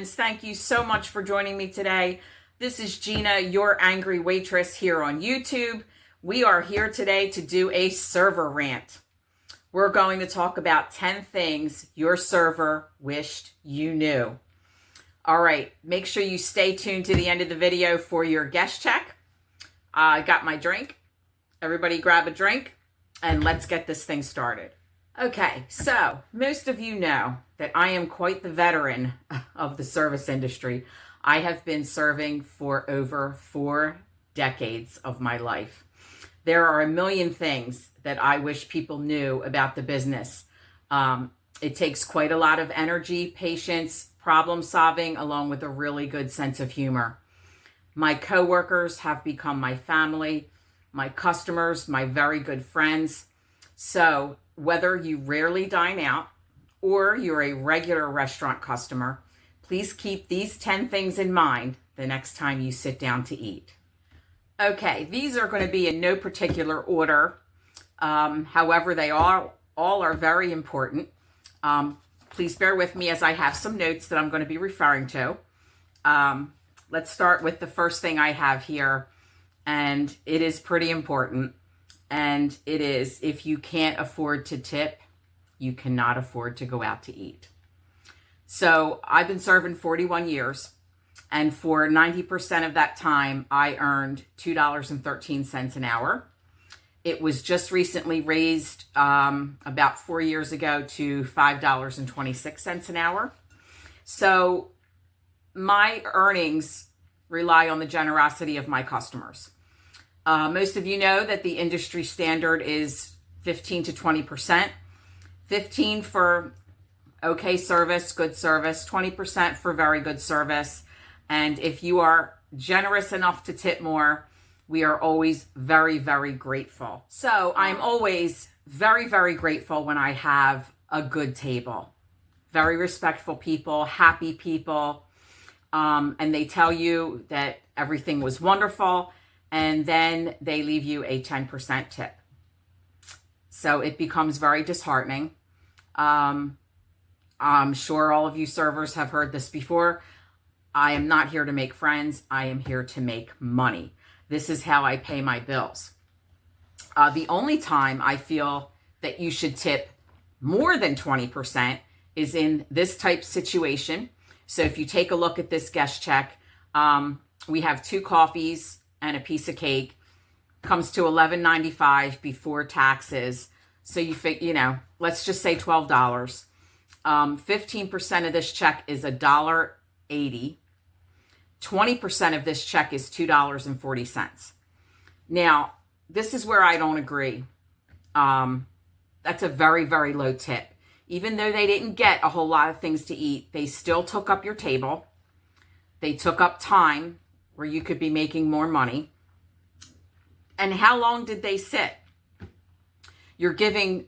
friends. Thank you so much for joining me today. This is Gina, your angry waitress here on YouTube. We are here today to do a server rant. We're going to talk about 10 things your server wished you knew. All right, make sure you stay tuned to the end of the video for your guest check. I got my drink. Everybody grab a drink and let's get this thing started. Okay, so most of you know that I am quite the veteran of the service industry. I have been serving for over 4 decades of my life. There are a million things that I wish people knew about the business. It takes quite a lot of energy, patience, problem solving, along with a really good sense of humor. My coworkers have become my family, my customers, my very good friends. So whether you rarely dine out or you're a regular restaurant customer, please keep these 10 things in mind the next time you sit down to eat. Okay, these are going to be in no particular order. However, they all are very important. Please bear with me as I have some notes that I'm going to be referring to. Let's start with the first thing I have here, and it is pretty important. And it is, if you can't afford to tip, you cannot afford to go out to eat. So I've been serving 41 years, and for 90% of that time, I earned $2.13 an hour. It was just recently raised about 4 years ago to $5.26 an hour. So my earnings rely on the generosity of my customers. Most of you know that the industry standard is 15 to 20%. 15 for okay service, good service, 20% for very good service. And if you are generous enough to tip more, we are always very, very grateful. So I'm always very, very grateful when I have a good table. Very respectful people, happy people. And they tell you that everything was wonderful. And then they leave you a 10% tip. So it becomes very disheartening. I'm sure all of you servers have heard this before. I am not here to make friends. I am here to make money. This is how I pay my bills. The only time I feel that you should tip more than 20% is in this type situation. So if you take a look at this guest check, we have 2 coffees and a piece of cake. Comes to $11.95 before taxes. So let's just say $12. 15% of this check is $1.80. 20% of this check is $2.40. Now, this is where I don't agree. That's a very, very low tip. Even though they didn't get a whole lot of things to eat, they still took up your table. They took up time where you could be making more money. And how long did they sit? You're giving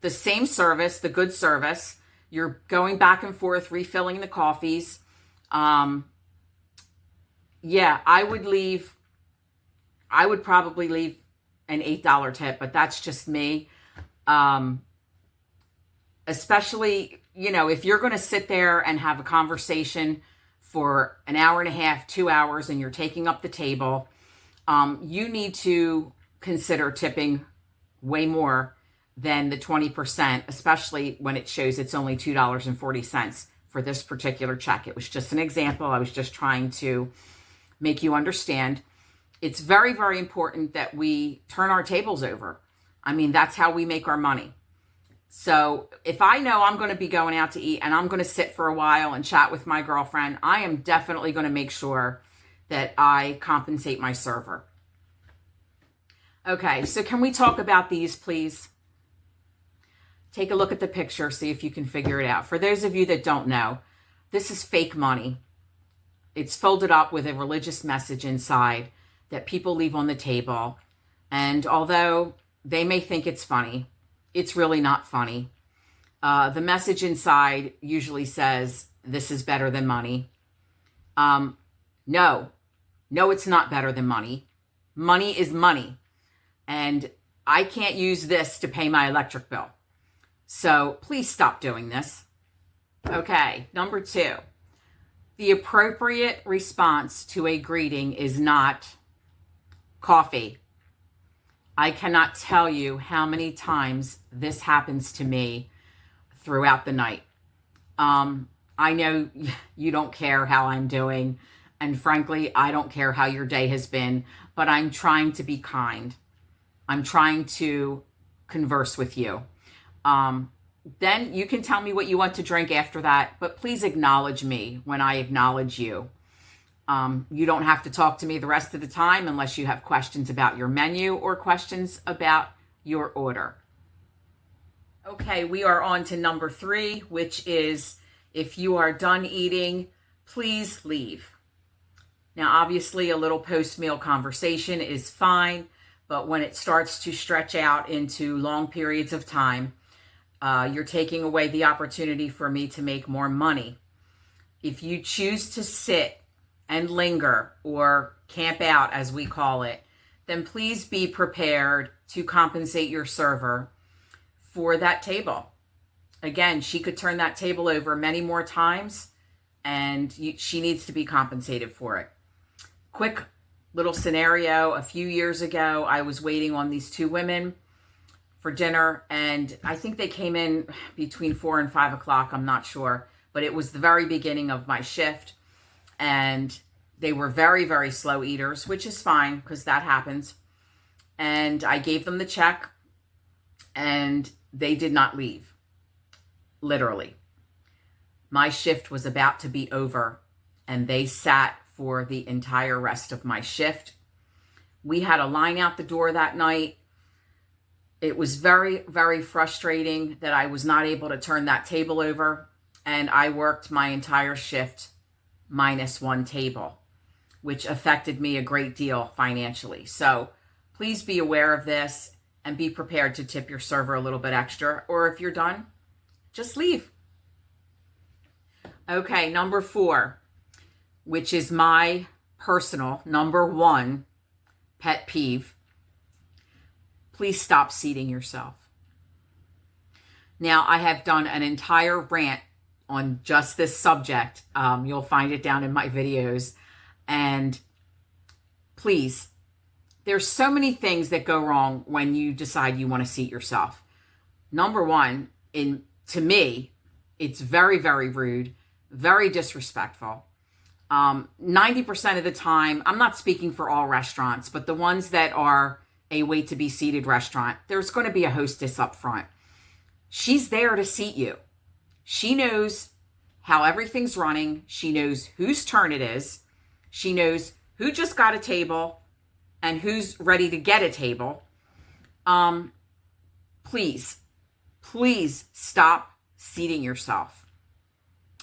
the same service, the good service. You're going back and forth, refilling the coffees. I would probably leave an $8 tip, but that's just me. Especially, if you're going to sit there and have a conversation for an hour and a half, 2 hours, and you're taking up the table, you need to consider tipping way more than the 20%, especially when it shows it's only $2.40 for this particular check. It was just an example. I was just trying to make you understand. It's very, very important that we turn our tables over. I mean, that's how we make our money. So if I know I'm going to be going out to eat and I'm going to sit for a while and chat with my girlfriend, I am definitely going to make sure that I compensate my server. Okay, so can we talk about these, please? Take a look at the picture, see if you can figure it out. For those of you that don't know, this is fake money. It's folded up with a religious message inside that people leave on the table. And although they may think it's funny, it's really not funny. The message inside usually says, this is better than money. No, it's not better than money. Money is money. And I can't use this to pay my electric bill. So please stop doing this. Okay, number 2. The appropriate response to a greeting is not coffee. I cannot tell you how many times this happens to me throughout the night. I know you don't care how I'm doing, and frankly, I don't care how your day has been, but I'm trying to be kind. I'm trying to converse with you. Then you can tell me what you want to drink after that, but please acknowledge me when I acknowledge you. You don't have to talk to me the rest of the time unless you have questions about your menu or questions about your order. Okay, we are on to number 3, which is if you are done eating, please leave. Now, obviously, a little post-meal conversation is fine, but when it starts to stretch out into long periods of time, you're taking away the opportunity for me to make more money. If you choose to sit and linger or camp out, as we call it, then please be prepared to compensate your server for that table. Again, she could turn that table over many more times, and she needs to be compensated for it. Quick little scenario. A few years ago, I was waiting on these 2 women for dinner, and I think they came in between 4 and 5 o'clock. I'm not sure, but it was the very beginning of my shift, and they were very, very slow eaters, which is fine because that happens. And I gave them the check, and they did not leave. Literally. My shift was about to be over, and they sat for the entire rest of my shift. We had a line out the door that night. It was very, very frustrating that I was not able to turn that table over, and I worked my entire shift minus 1 table, which affected me a great deal financially. So please be aware of this and be prepared to tip your server a little bit extra, or if you're done, just leave. Okay, number 4, which is my personal number 1 pet peeve. Please stop seating yourself. Now, I have done an entire rant on just this subject. You'll find it down in my videos. And please, there's so many things that go wrong when you decide you want to seat yourself. Number 1, to me, it's very, very rude, very disrespectful. 90% of the time, I'm not speaking for all restaurants, but the ones that are a wait to be seated restaurant, there's going to be a hostess up front. She's there to seat you. She knows how everything's running. She knows whose turn it is. She knows who just got a table and who's ready to get a table. Please stop seating yourself.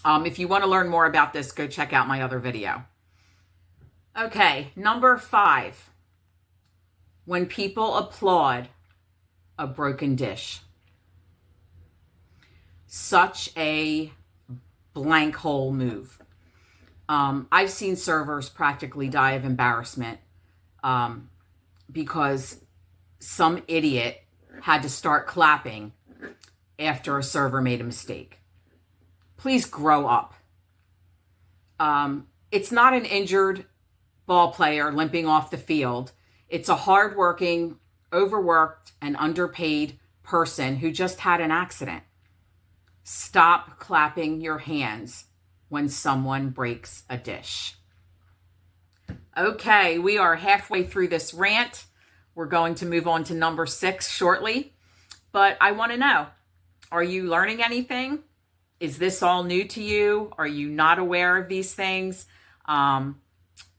If you want to learn more about this, go check out my other video. Okay, number 5. When people applaud a broken dish. Such a blank hole move. I've seen servers practically die of embarrassment because some idiot had to start clapping after a server made a mistake. Please grow up. It's not an injured ball player limping off the field. It's a hardworking, overworked, and underpaid person who just had an accident. Stop clapping your hands when someone breaks a dish. Okay, we are halfway through this rant. We're going to move on to number 6 shortly. But I want to know, are you learning anything? Is this all new to you? Are you not aware of these things?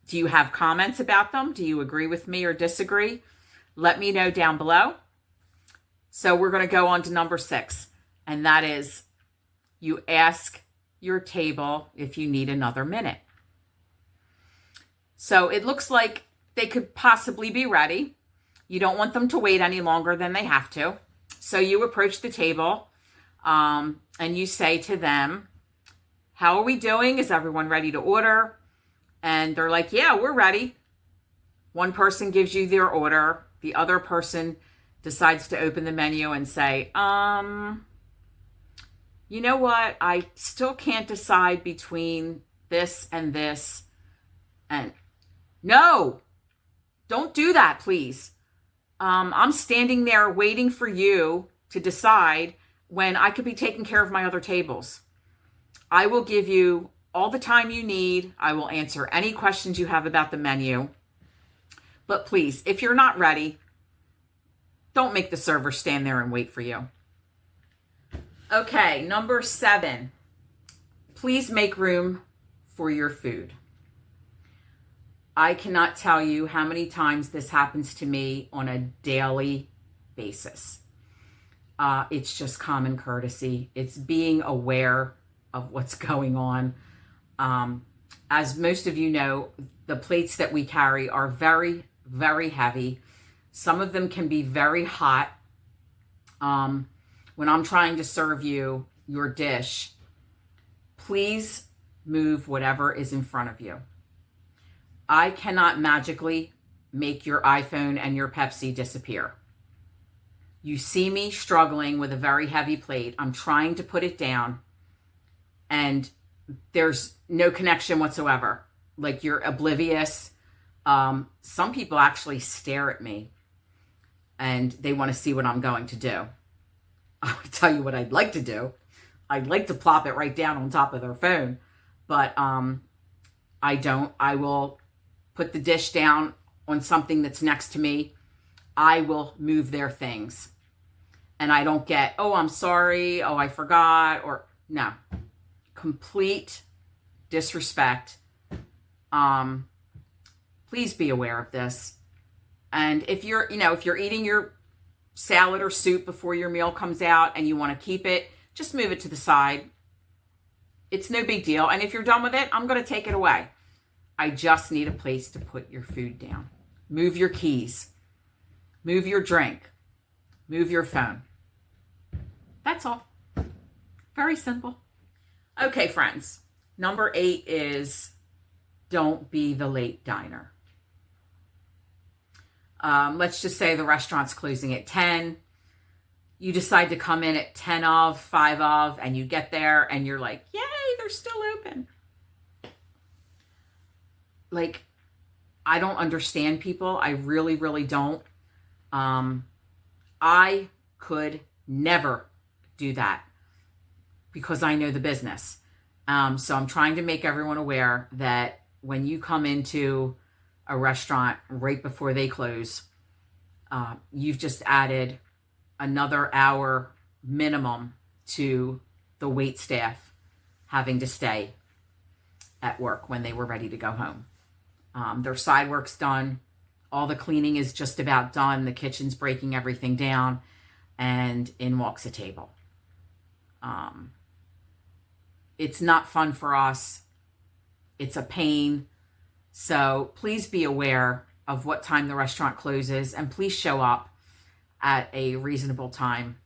Do you have comments about them? Do you agree with me or disagree? Let me know down below. So we're going to go on to number 6, and that is you ask your table if you need another minute. So it looks like they could possibly be ready. You don't want them to wait any longer than they have to. So you approach the table and you say to them, how are we doing? Is everyone ready to order? And they're like, yeah, we're ready. One person gives you their order. The other person decides to open the menu and say, you know what? I still can't decide between this and this. And no, don't do that, please. I'm standing there waiting for you to decide when I could be taking care of my other tables. I will give you all the time you need. I will answer any questions you have about the menu. But please, if you're not ready, don't make the server stand there and wait for you. Okay, number 7. Please make room for your food. I cannot tell you how many times this happens to me on a daily basis. It's just common courtesy. It's being aware of what's going on. As most of you know, the plates that we carry are very, very heavy. Some of them can be very hot. When I'm trying to serve you your dish, please move whatever is in front of you. I cannot magically make your iPhone and your Pepsi disappear. You see me struggling with a very heavy plate. I'm trying to put it down, and there's no connection whatsoever. Like, you're oblivious. Some people actually stare at me, and they want to see what I'm going to do. I'll tell you what I'd like to do. I'd like to plop it right down on top of their phone, but I don't. I will put the dish down on something that's next to me. I will move their things. And I don't get, oh, I'm sorry, oh, I forgot, or no. Complete disrespect. Please be aware of this. And if you're eating your salad or soup before your meal comes out and you want to keep it, just move it to the side. It's no big deal. And if you're done with it, I'm going to take it away. I just need a place to put your food down. Move your keys. Move your drink. Move your phone. That's all. Very simple. Okay, friends. Number 8 is don't be the late diner. Let's just say the restaurant's closing at 10. You decide to come in at 10 of, 5 of, and you get there and you're like, yay, they're still open. Like, I don't understand people. I really, really don't. I could never do that because I know the business. So I'm trying to make everyone aware that when you come into a restaurant right before they close, you've just added another hour minimum to the wait staff having to stay at work when they were ready to go home. Their side work's done. All the cleaning is just about done. The kitchen's breaking everything down, and in walks a table. It's not fun for us. It's a pain. So please be aware of what time the restaurant closes, and please show up at a reasonable time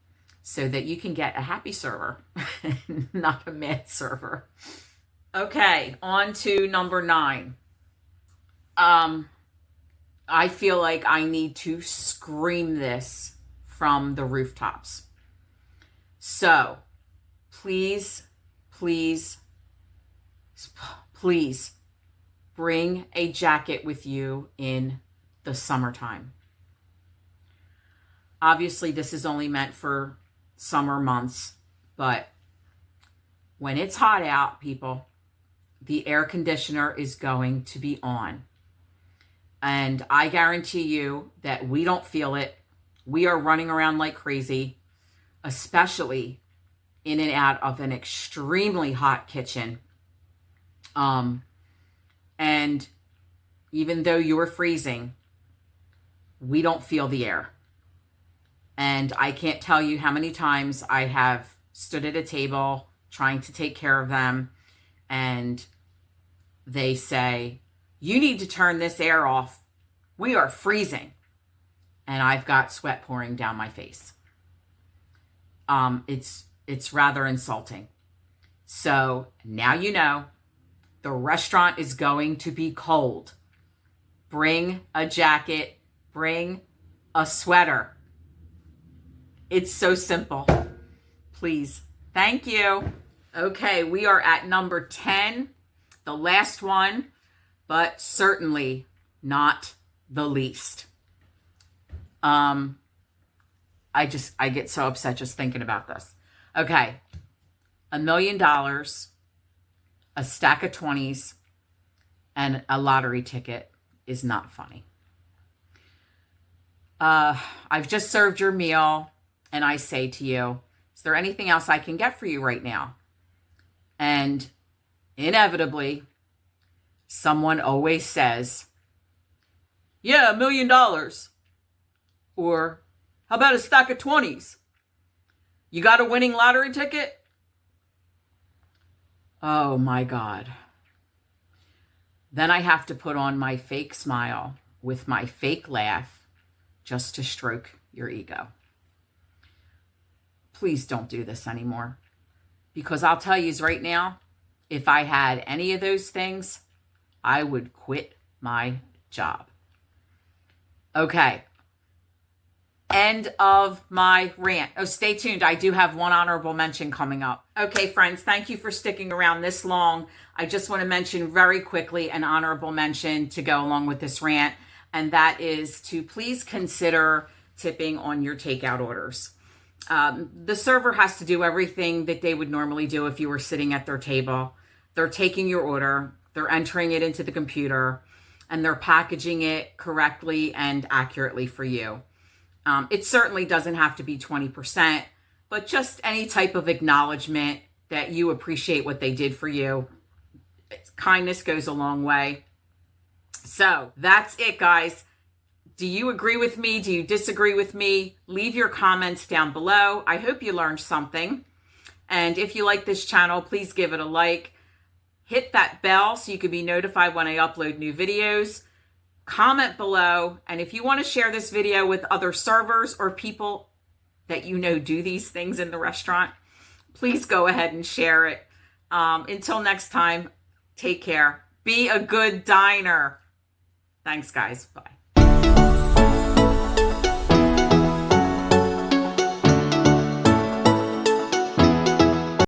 so that you can get a happy server, not a mad server. Okay, on to number 9. I feel like I need to scream this from the rooftops. So please, please, please bring a jacket with you in the summertime. Obviously, this is only meant for summer months, but when it's hot out, people, the air conditioner is going to be on. And I guarantee you that we don't feel it. We are running around like crazy, especially in and out of an extremely hot kitchen. And even though you're freezing, we don't feel the air. And I can't tell you how many times I have stood at a table trying to take care of them, and they say, you need to turn this air off. We are freezing. And I've got sweat pouring down my face. It's rather insulting. So now you know the restaurant is going to be cold. Bring a jacket. Bring a sweater. It's so simple. Please. Thank you. Okay, we are at number 10. the last one, but certainly not the least. I get so upset just thinking about this. Okay. $1 million, a stack of 20s, and a lottery ticket is not funny. I've just served your meal, and I say to you, is there anything else I can get for you right now? And inevitably, someone always says, yeah, $1 million. Or, how about a stack of 20s? You got a winning lottery ticket? Oh my God. Then I have to put on my fake smile with my fake laugh just to stroke your ego. Please don't do this anymore. Because I'll tell you right now, if I had any of those things, I would quit my job. Okay. End of my rant. Oh, stay tuned. I do have one honorable mention coming up. Okay, friends, thank you for sticking around this long. I just want to mention very quickly an honorable mention to go along with this rant, and that is to please consider tipping on your takeout orders. The server has to do everything that they would normally do if you were sitting at their table. They're taking your order, they're entering it into the computer, and they're packaging it correctly and accurately for you. It certainly doesn't have to be 20%, but just any type of acknowledgement that you appreciate what they did for you. Kindness goes a long way. So that's it, guys. Do you agree with me? Do you disagree with me? Leave your comments down below. I hope you learned something. And if you like this channel, please give it a like. Hit that bell so you can be notified when I upload new videos. Comment below. And if you want to share this video with other servers or people that you know do these things in the restaurant, please go ahead and share it. Until next time, take care. Be a good diner. Thanks, guys. Bye.